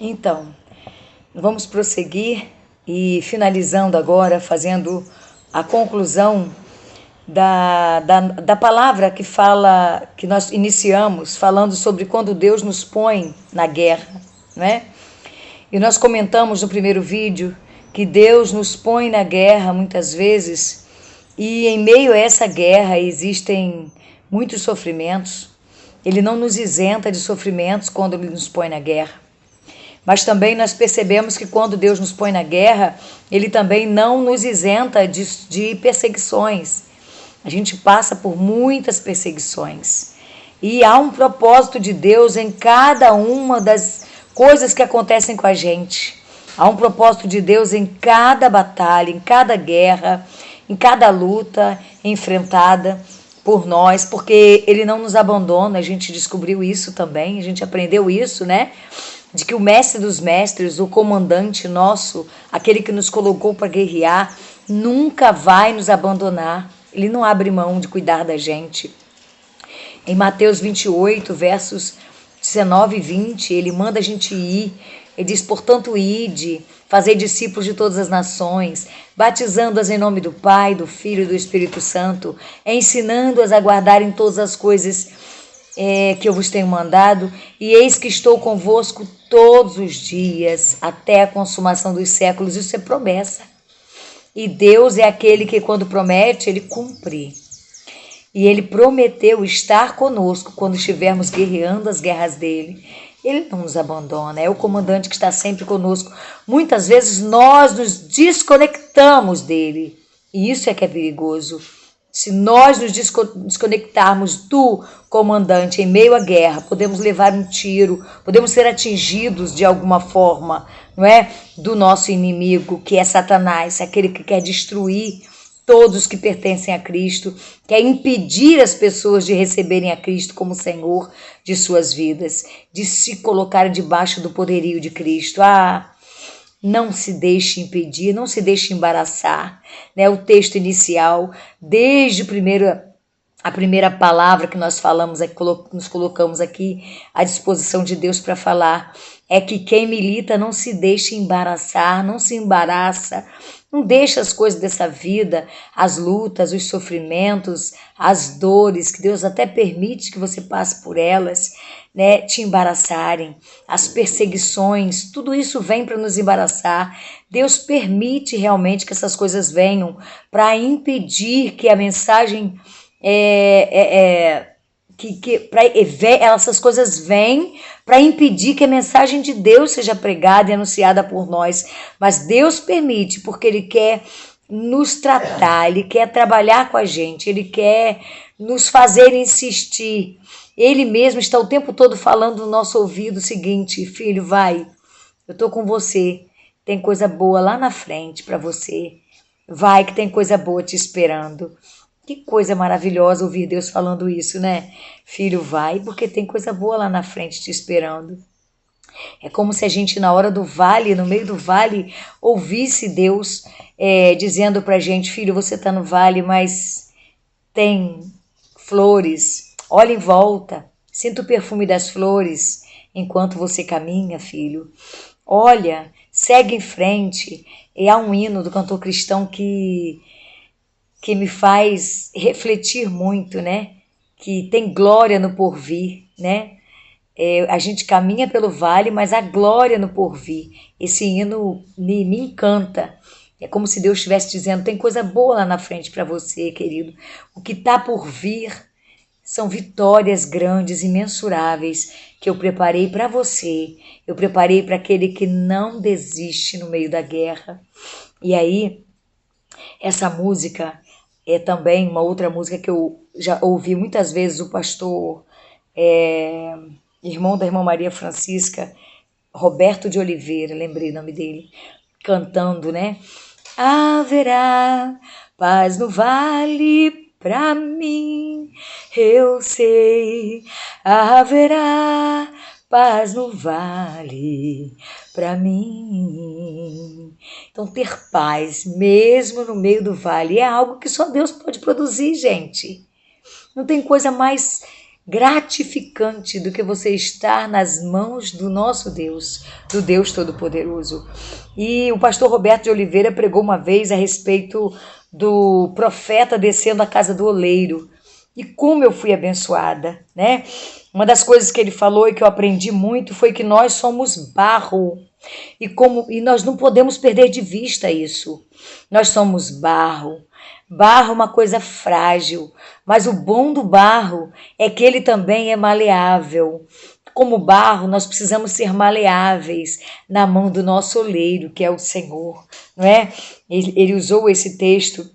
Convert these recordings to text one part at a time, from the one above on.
Então, vamos prosseguir e finalizando agora, fazendo a conclusão da palavra que fala, que nós iniciamos, falando sobre quando Deus nos põe na guerra, não é? E nós comentamos no primeiro vídeo que Deus nos põe na guerra muitas vezes e em meio a essa guerra existem muitos sofrimentos. Ele não nos isenta de sofrimentos quando Ele nos põe na guerra. Mas também nós percebemos que quando Deus nos põe na guerra, Ele também não nos isenta de perseguições. A gente passa por muitas perseguições. E há um propósito de Deus em cada uma das coisas que acontecem com a gente. Há um propósito de Deus em cada batalha, em cada guerra, em cada luta enfrentada por nós, porque Ele não nos abandona. A gente descobriu isso também, a gente aprendeu isso, né? De que o mestre dos mestres, o comandante nosso, aquele que nos colocou para guerrear, nunca vai nos abandonar. Ele não abre mão de cuidar da gente. Em Mateus 28, versos 19 e 20, ele manda a gente ir. Ele diz, portanto, ide, fazei discípulos de todas as nações, batizando-as em nome do Pai, do Filho e do Espírito Santo, ensinando-as a guardarem todas as coisas que eu vos tenho mandado, e eis que estou convosco todos os dias, até a consumação dos séculos. Isso é promessa. E Deus é aquele que, quando promete, Ele cumpre. E Ele prometeu estar conosco quando estivermos guerreando as guerras dEle. Ele não nos abandona, é o comandante que está sempre conosco. Muitas vezes nós nos desconectamos dEle, e isso é que é perigoso. Se nós nos desconectarmos do comandante em meio à guerra, podemos levar um tiro, podemos ser atingidos de alguma forma, não é? Do nosso inimigo, que é Satanás, aquele que quer destruir todos que pertencem a Cristo, quer impedir as pessoas de receberem a Cristo como Senhor de suas vidas, de se colocarem debaixo do poderio de Cristo. Não se deixe impedir, não se deixe embaraçar, né? O texto inicial, desde a primeira palavra que nós falamos, nos colocamos aqui à disposição de Deus para falar, é que quem milita não se deixe embaraçar, não se embaraça, não deixa as coisas dessa vida, as lutas, os sofrimentos, as dores, que Deus até permite que você passe por elas, né, te embaraçarem, as perseguições, tudo isso vem para nos embaraçar. Deus permite realmente que essas coisas venham para impedir que a mensagem essas coisas vêm para impedir que a mensagem de Deus seja pregada e anunciada por nós, mas Deus permite porque Ele quer nos tratar, Ele quer trabalhar com a gente, Ele quer nos fazer insistir. Ele mesmo está o tempo todo falando no nosso ouvido o seguinte: filho, vai, eu estou com você, tem coisa boa lá na frente para você, vai que tem coisa boa te esperando. Que coisa maravilhosa ouvir Deus falando isso, né? Filho, vai, porque tem coisa boa lá na frente te esperando. É como se a gente, na hora do vale, no meio do vale, ouvisse Deus dizendo pra gente: filho, você tá no vale, mas tem flores. Olha em volta, sinta o perfume das flores enquanto você caminha, filho. Olha, segue em frente. E há um hino do cantor cristão que me faz refletir muito, né? Que tem glória no porvir, né? A gente caminha pelo vale, mas há glória no porvir. Esse hino me encanta. É como se Deus estivesse dizendo: tem coisa boa lá na frente para você, querido. O que está por vir são vitórias grandes, imensuráveis, que eu preparei para você. Eu preparei para aquele que não desiste no meio da guerra. E aí, essa música é também uma outra música que eu já ouvi muitas vezes o pastor, irmão da irmã Maria Francisca, Roberto de Oliveira, lembrei o nome dele, cantando, né? Haverá paz no vale pra mim, eu sei, haverá paz no vale pra mim. Então, ter paz, mesmo no meio do vale, é algo que só Deus pode produzir, gente. Não tem coisa mais gratificante do que você estar nas mãos do nosso Deus, do Deus Todo-Poderoso. E o pastor Roberto de Oliveira pregou uma vez a respeito do profeta descendo à casa do oleiro. E como eu fui abençoada, né? Uma das coisas que ele falou e que eu aprendi muito foi que nós somos barro. E nós não podemos perder de vista isso. Nós somos barro. Barro é uma coisa frágil, mas o bom do barro é que ele também é maleável. Como barro, nós precisamos ser maleáveis na mão do nosso oleiro, que é o Senhor, não é? Ele usou esse texto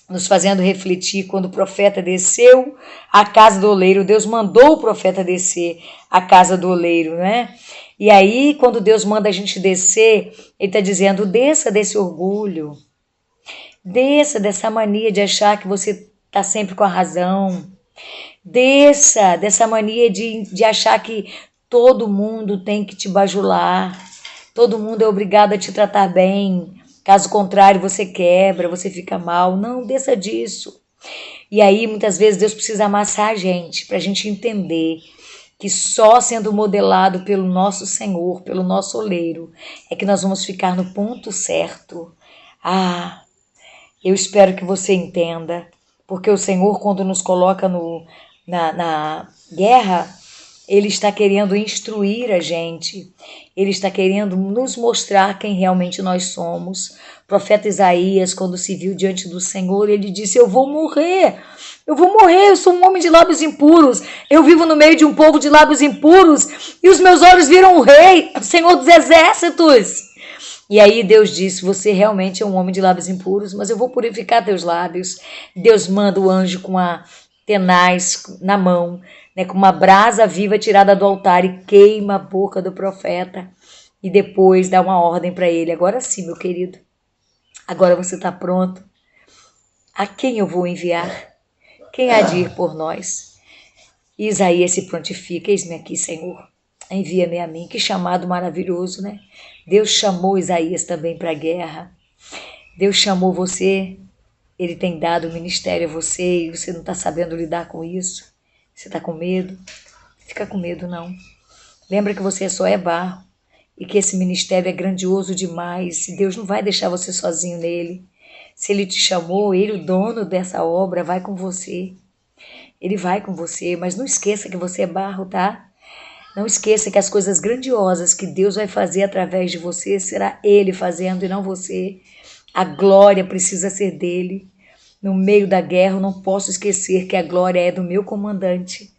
nos fazendo refletir quando o profeta desceu à casa do oleiro. Deus mandou o profeta descer à casa do oleiro, né? E aí, quando Deus manda a gente descer, ele está dizendo, desça desse orgulho, desça dessa mania de achar que você está sempre com a razão, desça dessa mania de achar que todo mundo tem que te bajular, todo mundo é obrigado a te tratar bem, caso contrário você quebra, você fica mal. Não, desça disso. E aí, muitas vezes, Deus precisa amassar a gente, para a gente entender que só sendo modelado pelo nosso Senhor, pelo nosso oleiro, é que nós vamos ficar no ponto certo. Ah, eu espero que você entenda, porque o Senhor, quando nos coloca na guerra, Ele está querendo instruir a gente, Ele está querendo nos mostrar quem realmente nós somos. O profeta Isaías, quando se viu diante do Senhor, ele disse, eu vou morrer, eu sou um homem de lábios impuros, eu vivo no meio de um povo de lábios impuros, e os meus olhos viram o rei, o Senhor dos exércitos. E aí Deus disse, você realmente é um homem de lábios impuros, mas eu vou purificar teus lábios. Deus manda o anjo com a tenaz na mão, né, com uma brasa viva tirada do altar e queima a boca do profeta. E depois dá uma ordem para ele, agora sim, meu querido, agora você está pronto. A quem eu vou enviar? Quem há de ir por nós? E Isaías se prontifica, eis-me aqui, Senhor, envia-me a mim. Que chamado maravilhoso, né? Deus chamou Isaías também para a guerra. Deus chamou você, Ele tem dado o ministério a você e você não está sabendo lidar com isso. Você está com medo? Fica com medo não. Lembra que você só é barro e que esse ministério é grandioso demais e Deus não vai deixar você sozinho nele. Se Ele te chamou, Ele, o dono dessa obra, vai com você. Ele vai com você, mas não esqueça que você é barro, tá? Não esqueça que as coisas grandiosas que Deus vai fazer através de você, será Ele fazendo e não você. A glória precisa ser dele. No meio da guerra, eu não posso esquecer que a glória é do meu comandante.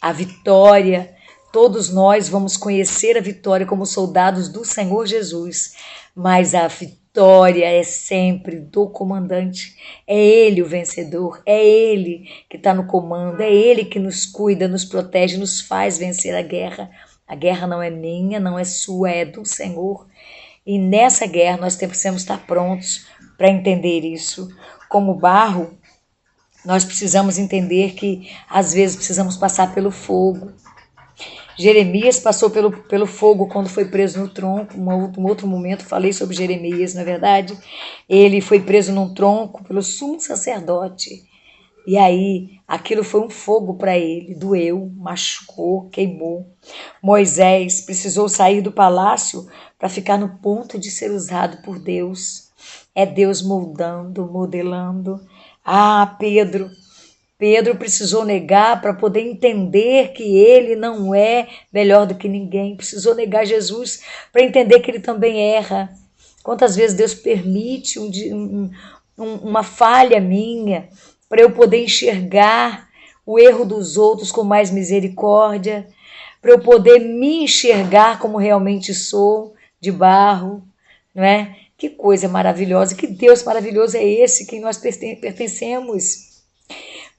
A vitória, todos nós vamos conhecer a vitória como soldados do Senhor Jesus, mas a vitória é sempre do comandante. É Ele o vencedor, é Ele que está no comando, é Ele que nos cuida, nos protege, nos faz vencer a guerra. A guerra não é minha, não é sua, é do Senhor. E nessa guerra nós precisamos estar prontos para entender isso. Como barro, nós precisamos entender que às vezes precisamos passar pelo fogo. Jeremias passou pelo fogo quando foi preso no tronco. Um outro momento falei sobre Jeremias, não é verdade? Ele foi preso num tronco pelo sumo sacerdote. E aí, aquilo foi um fogo para ele, doeu, machucou, queimou. Moisés precisou sair do palácio para ficar no ponto de ser usado por Deus. É Deus moldando, modelando. Ah, Pedro precisou negar para poder entender que ele não é melhor do que ninguém. Precisou negar Jesus para entender que ele também erra. Quantas vezes Deus permite uma falha minha para eu poder enxergar o erro dos outros com mais misericórdia, para eu poder me enxergar como realmente sou, de barro, não é? Que coisa maravilhosa, que Deus maravilhoso é esse que nós pertencemos.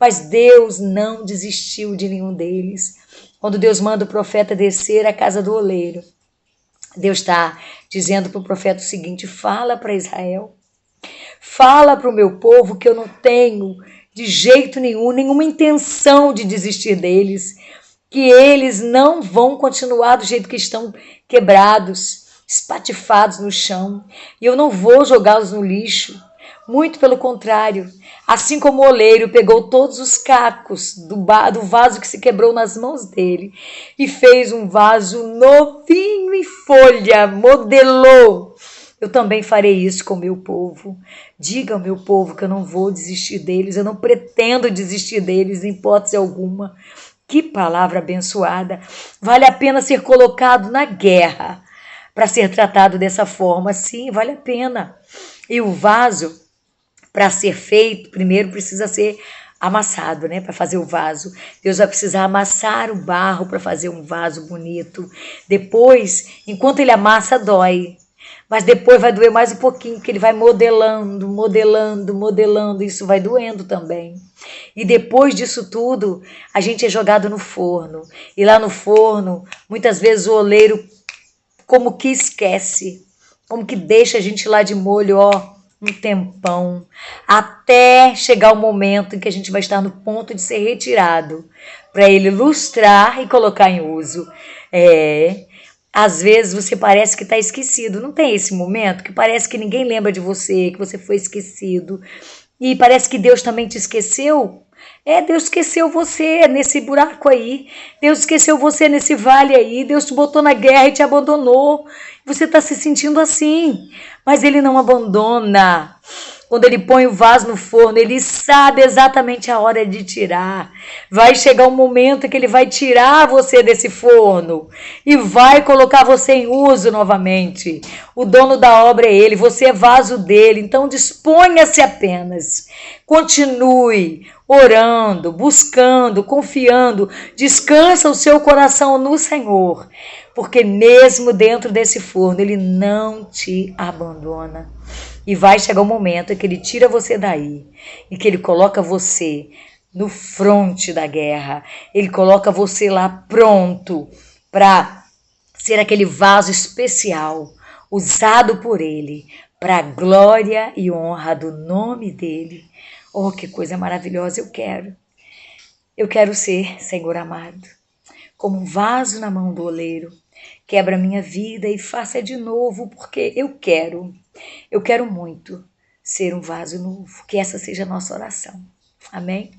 Mas Deus não desistiu de nenhum deles. Quando Deus manda o profeta descer à casa do oleiro, Deus está dizendo para o profeta o seguinte, fala para Israel, fala para o meu povo que eu não tenho de jeito nenhum, nenhuma intenção de desistir deles, que eles não vão continuar do jeito que estão quebrados, espatifados no chão, e eu não vou jogá-los no lixo, Muito pelo contrário, assim como o oleiro pegou todos os cacos do vaso que se quebrou nas mãos dele e fez um vaso novinho em folha, modelou. Eu também farei isso com o meu povo. Diga ao meu povo que eu não vou desistir deles, eu não pretendo desistir deles em hipótese alguma. Que palavra abençoada! Vale a pena ser colocado na guerra para ser tratado dessa forma. Sim, vale a pena. E o vaso, para ser feito, primeiro precisa ser amassado, né? Para fazer o vaso. Deus vai precisar amassar o barro para fazer um vaso bonito. Depois, enquanto ele amassa, dói. Mas depois vai doer mais um pouquinho, porque ele vai modelando, modelando, modelando. Isso vai doendo também. E depois disso tudo, a gente é jogado no forno. E lá no forno, muitas vezes o oleiro como que esquece, como que deixa a gente lá de molho, ó, um tempão, até chegar o momento em que a gente vai estar no ponto de ser retirado, para ele lustrar e colocar em uso. Às vezes você parece que está esquecido, não tem esse momento que parece que ninguém lembra de você, que você foi esquecido, e parece que Deus também te esqueceu? Deus esqueceu você nesse buraco aí. Deus esqueceu você nesse vale aí. Deus te botou na guerra e te abandonou. Você está se sentindo assim. Mas Ele não abandona. Quando Ele põe o vaso no forno, Ele sabe exatamente a hora de tirar. Vai chegar um momento que Ele vai tirar você desse forno e vai colocar você em uso novamente. O dono da obra é Ele, você é vaso dele. Então disponha-se apenas. Continue orando, buscando, confiando. Descansa o seu coração no Senhor, porque mesmo dentro desse forno, Ele não te abandona. E vai chegar um momento em que Ele tira você daí, e que Ele coloca você no fronte da guerra. Ele coloca você lá pronto para ser aquele vaso especial, usado por Ele, para a glória e honra do nome dEle. Oh, que coisa maravilhosa eu quero. Eu quero ser, Senhor amado, como um vaso na mão do oleiro. Quebra minha vida e faça de novo, porque eu quero muito ser um vaso novo. Que essa seja a nossa oração. Amém?